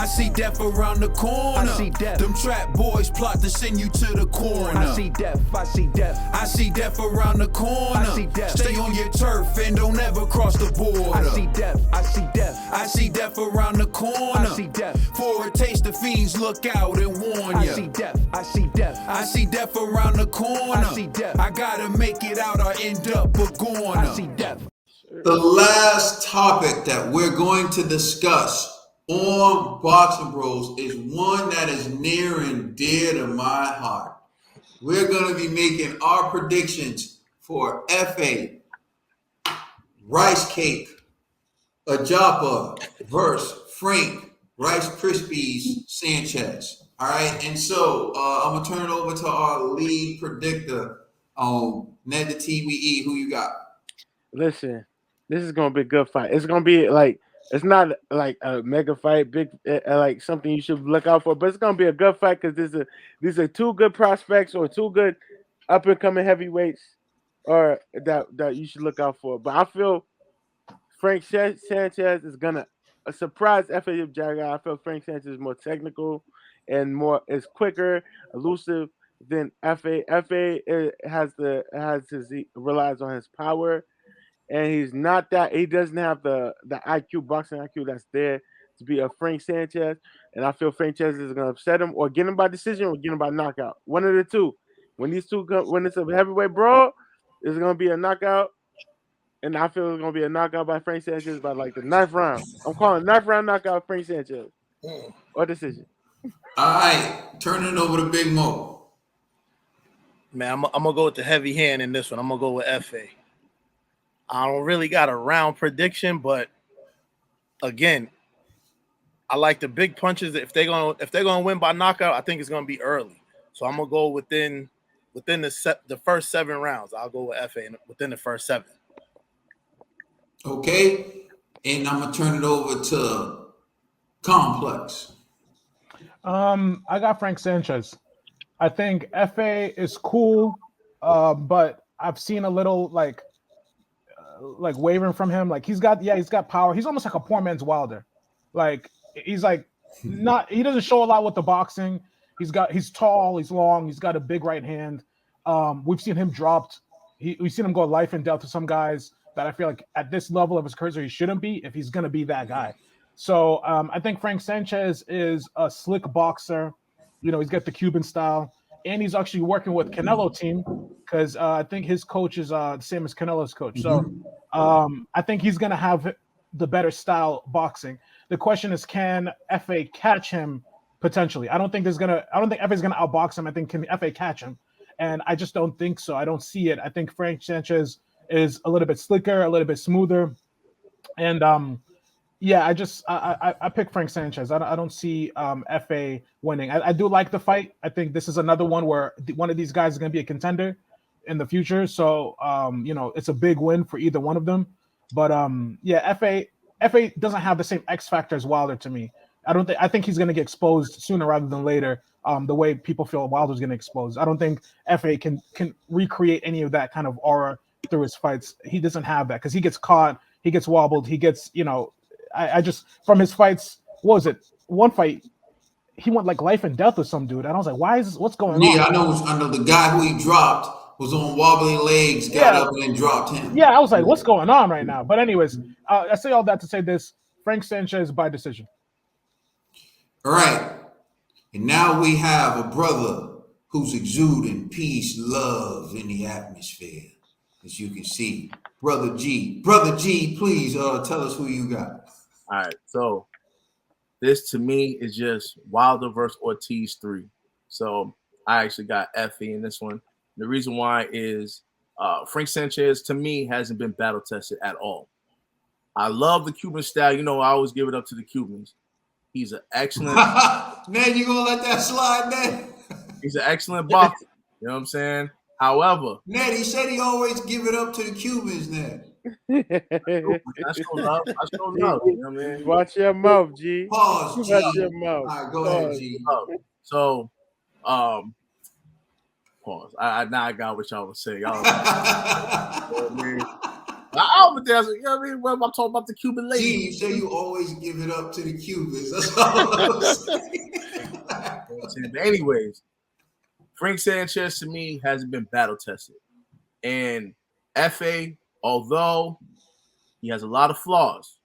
see death around the corner. I see death. Them trap boys plot to send you to the corner. I see death. I see death. I see death around the corner. I see death. Stay on your turf and don't ever cross the border. I see death. I see death. I see death around the corner. I see death. For a taste, the fiends look out and warn ya. I see death. I see death. I see death around the corner. I see death. I gotta make it out or end up a goner. I see death. The last topic that we're going to discuss on Boxing Bros is one that is near and dear to my heart. We're going to be making our predictions for Efe Rice Cake Ajagba versus Frank Rice Krispies Sanchez. All right, and so I'm going to turn it over to our lead predictor, Ned the TVE. Who you got? Listen, this is going to be a good fight. It's going to be like, it's not like a mega fight, big like something you should look out for, but it's gonna be a good fight because these are two good prospects or two good up and coming heavyweights, or that you should look out for. But I feel Frank Sanchez is gonna surprise Efe Ajagba. I feel Frank Sanchez is more technical and is quicker, elusive than Efe. Efe relies on his power. And he's not that. He doesn't have the IQ, boxing IQ that's there to be a Frank Sanchez. And I feel Frank Sanchez is going to upset him, or get him by decision, or get him by knockout. One of the two. When these two when it's a heavyweight brawl, it's going to be a knockout. And I feel it's going to be a knockout by Frank Sanchez by like the 9th round. I'm calling 9th round knockout Frank Sanchez or decision. All right, turning it over to Big Mo. Man, I'm gonna go with the heavy hand in this one. I'm gonna go with Efe. I don't really got a round prediction, but again, I like the big punches. If they're gonna win by knockout, I think it's gonna be early. So I'm gonna go within the first 7 rounds. I'll go with Efe within the first 7. Okay, and I'm gonna turn it over to Complex. I got Frank Sanchez. I think Efe is cool, but I've seen a little like wavering from him. Like he's got power. He's almost like a poor man's Wilder. Like he's like not. He doesn't show a lot with the boxing. He's tall. He's long. He's got a big right hand. We've seen him dropped. We've seen him go life and death to some guys that I feel like at this level of his career he shouldn't be if he's gonna be that guy. So I think Frank Sanchez is a slick boxer. You know, he's got the Cuban style, and he's actually working with Canelo team because I think his coach is the same as Canelo's coach. So I think he's going to have the better style boxing. The question is, can Efe catch him potentially? I don't think Efe's going to outbox him. I think can Efe catch him? And I just don't think so. I don't see it. I think Frank Sanchez is a little bit slicker, a little bit smoother. And I pick Frank Sanchez. I don't see Efe winning. I do like the fight. I think this is another one where one of these guys is going to be a contender in the future. So, it's a big win for either one of them. But, Efe doesn't have the same X factor as Wilder to me. I think he's going to get exposed sooner rather than later, the way people feel Wilder's going to expose. I don't think Efe can recreate any of that kind of aura through his fights. He doesn't have that because he gets caught, he gets wobbled, he gets, I just from his fights, what was it? One fight, he went like life and death with some dude, and I was like, what's going on? Yeah, I know the guy who he dropped was on wobbly legs, got up and then dropped him. Yeah, I was like, what's going on right now? But anyways, I say all that to say this: Frank Sanchez by decision. All right, and now we have a brother who's exuding peace, love in the atmosphere, as you can see. Brother G, please tell us who you got. All right, so this to me is just Wilder versus Ortiz 3. So I actually got Efe in this one. The reason why is Frank Sanchez to me hasn't been battle tested at all. I love the Cuban style. I always give it up to the Cubans. He's an excellent. Man, you gonna let that slide, man? He's an excellent boxer. You know what I'm saying? However, Ned, he said he always give it up to the Cubans, Ned. That's so love. You know what I mean? Watch your mouth, G. Pause, G. Watch your mouth. All right, go ahead, G. So, pause. I got what y'all was saying. Y'all, But there's, you know what I mean? Well, I'm talking about the Cuban Gee, lady. you say you always give it up to the Cubans. That's all I'm saying. But anyways, Frank Sanchez to me hasn't been battle tested. And Efe, although he has a lot of flaws,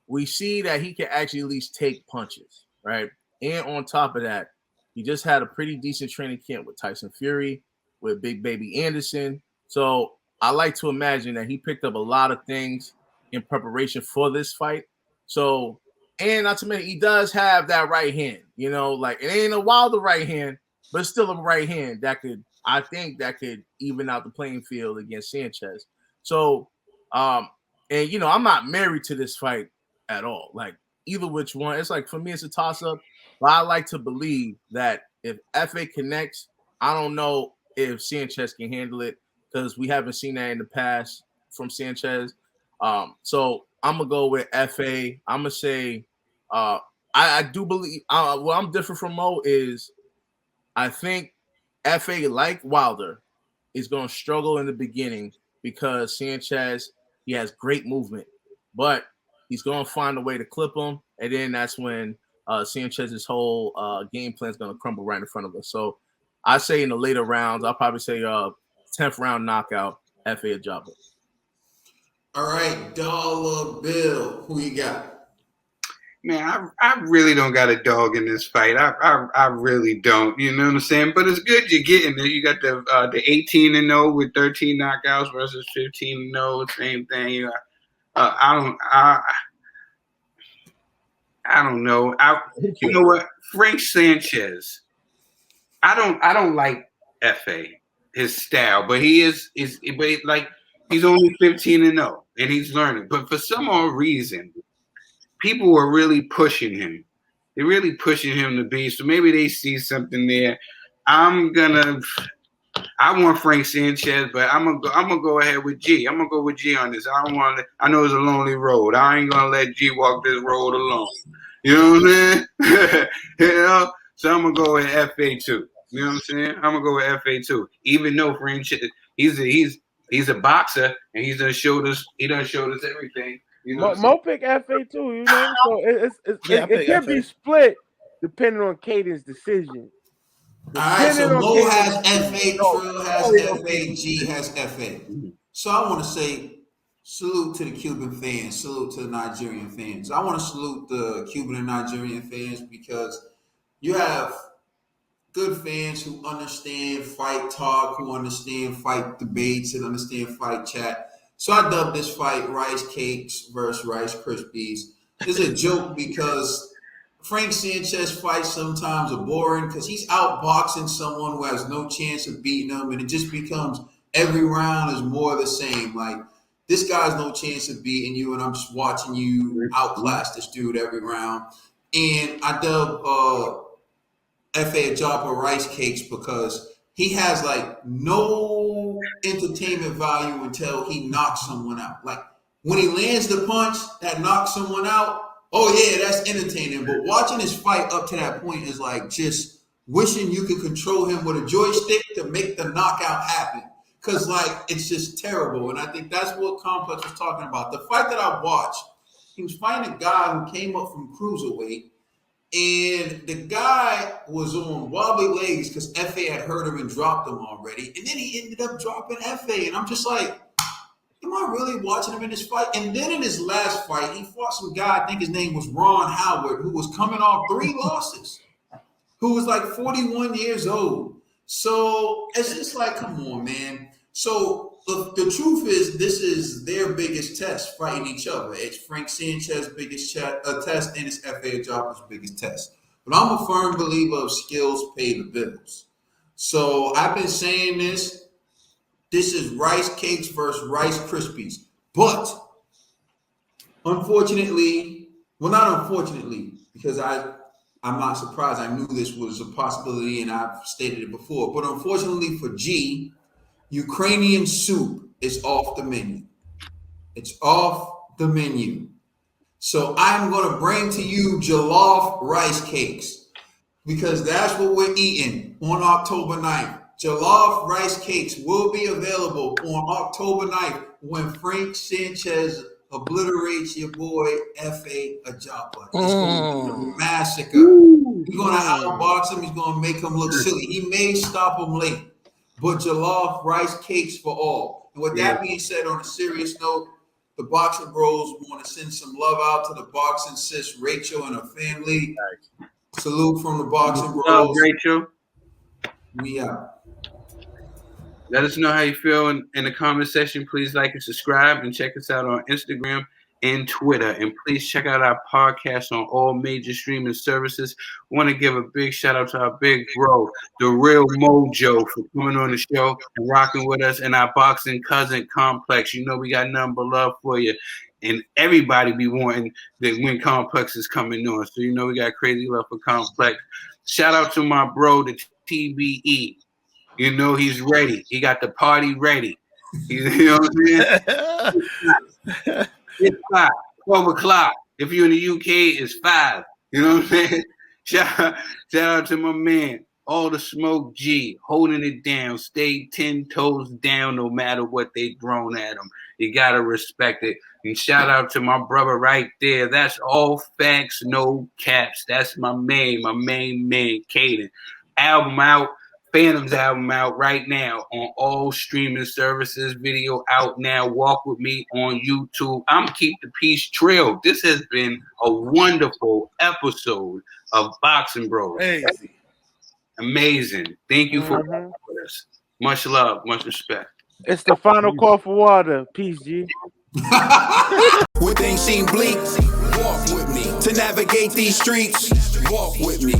we see that he can actually at least take punches, right? And on top of that, he just had a pretty decent training camp with Tyson Fury, with Big Baby Anderson. So I like to imagine that he picked up a lot of things in preparation for this fight. So, and not to mention, he does have that right hand, you know, like it ain't a Wilder right hand, but it's still a right hand that could, I think, that could even out the playing field against Sanchez. So, and you know, I'm not married to this fight at all. Like either which one, it's like for me, it's a toss up. But I like to believe that if Efe connects, I don't know if Sanchez can handle it because we haven't seen that in the past from Sanchez. So I'm gonna go with Efe. I'm gonna say I do believe what I'm different from Mo is I think Efe, like Wilder, is gonna struggle in the beginning because Sanchez, he has great movement, but he's gonna find a way to clip him, and then that's when Sanchez's whole game plan is gonna crumble right in front of us. So I say in the later rounds, I'll probably say 10th round knockout, Efe Ajagba. All right, dollar bill. Who you got? Man, I really don't got a dog in this fight. I really don't. You know what I'm saying? But it's good you're getting there. You got the 18-0 with 13 knockouts versus 15-0, same thing. You know, I don't know. You know what? Frank Sanchez. I don't like Efe, his style, but he's only 15-0 and he's learning. But for some odd reason, people are really pushing him. They're really pushing him to be. So maybe they see something there. I want Frank Sanchez, but I'm gonna go ahead with G. I'm gonna go with G on this. I don't want to. I know it's a lonely road. I ain't gonna let G walk this road alone. You know what I'm saying? You know. So I'm gonna go with FA too. You know what I'm saying? I'm gonna go with FA too. Even though Frank, he's a boxer and he done showed us everything. You know, Mo pick FA too, you know, so it can be FA. split depending on Caden's decision. All right, so Depending on Mo Caden's has decision. FA, Trill has FA, G has FA. So I want to say salute to the Cuban fans, salute to the Nigerian fans. I want to salute the Cuban and Nigerian fans because you have good fans who understand fight talk, who understand fight debates, and understand fight chat. So I dubbed this fight Rice Cakes versus Rice Krispies. It's a joke because Frank Sanchez fights sometimes are boring because he's outboxing someone who has no chance of beating him, and it just becomes every round is more the same. Like this guy's no chance of beating you, and I'm just watching you outclass this dude every round. And I dub Efe Ajagba Rice Cakes because he has like no entertainment value until he knocks someone out. Like when he lands the punch that knocks someone out, oh yeah, that's entertaining. But watching his fight up to that point is like just wishing you could control him with a joystick to make the knockout happen. Cause like it's just terrible. And I think that's what Complex was talking about. The fight that I watched, he was fighting a guy who came up from cruiserweight. And the guy was on wobbly legs because Efe had hurt him and dropped him already. And then he ended up dropping Efe. And I'm just like, am I really watching him in this fight? And then in his last fight, he fought some guy, I think his name was Ron Howard, who was coming off 3 losses, who was like 41 years old. So it's just like, come on, man. So the truth is, this is their biggest test fighting each other. It's Frank Sanchez's biggest test, and it's Efe Ajagba's biggest test. But I'm a firm believer of skills pay the bills. So I've been saying this. This is Rice Cakes versus Rice Krispies. But unfortunately, well, not unfortunately, because I'm not surprised. I knew this was a possibility, and I've stated it before. But unfortunately for G, Ukrainian soup is off the menu. It's off the menu. So I'm going to bring to you jollof rice cakes because that's what we're eating on October 9th. Jollof rice cakes will be available on October 9th when Frank Sanchez obliterates your boy Efe Ajagba. It's going to be a massacre. He's going to outbox him. He's going to make him look silly. He may stop him late, but jollof rice cakes for all. And with that being said, on a serious note, the Boxing Bros want to send some love out to the boxing sis Rachel and her family. Salute from the Boxing Bros. Rachel. We out. Let us know how you feel in the comment section. Please like and subscribe and check us out on Instagram and Twitter. And please check out our podcast on all major streaming services. Want to give a big shout out to our big bro, the real Mojo, for coming on the show and rocking with us, and our boxing cousin Complex. You know we got nothing but love for you. And everybody be wanting that when Complex is coming on. So you know we got crazy love for Complex. Shout out to my bro, the TBE. You know he's ready. He got the party ready. You know what I'm saying? It's 12 o'clock. If you're in the UK, it's 5. You know what I'm saying? Shout out to my man, All the Smoke G, holding it down. Stay 10 toes down no matter what they thrown at him. You got to respect it. And shout out to my brother right there. That's all facts, no caps. That's my main man, Caden. Album out. Phantom's album out right now on all streaming services. Video out now. Walk with me on YouTube. I'm Keep the Peace Trail. This has been a wonderful episode of Boxing Bros. Crazy. Amazing. Thank you for working with us. Much love, much respect. It's the final call for water. Peace, G. When things seem bleak, walk with me. To navigate these streets, walk with me.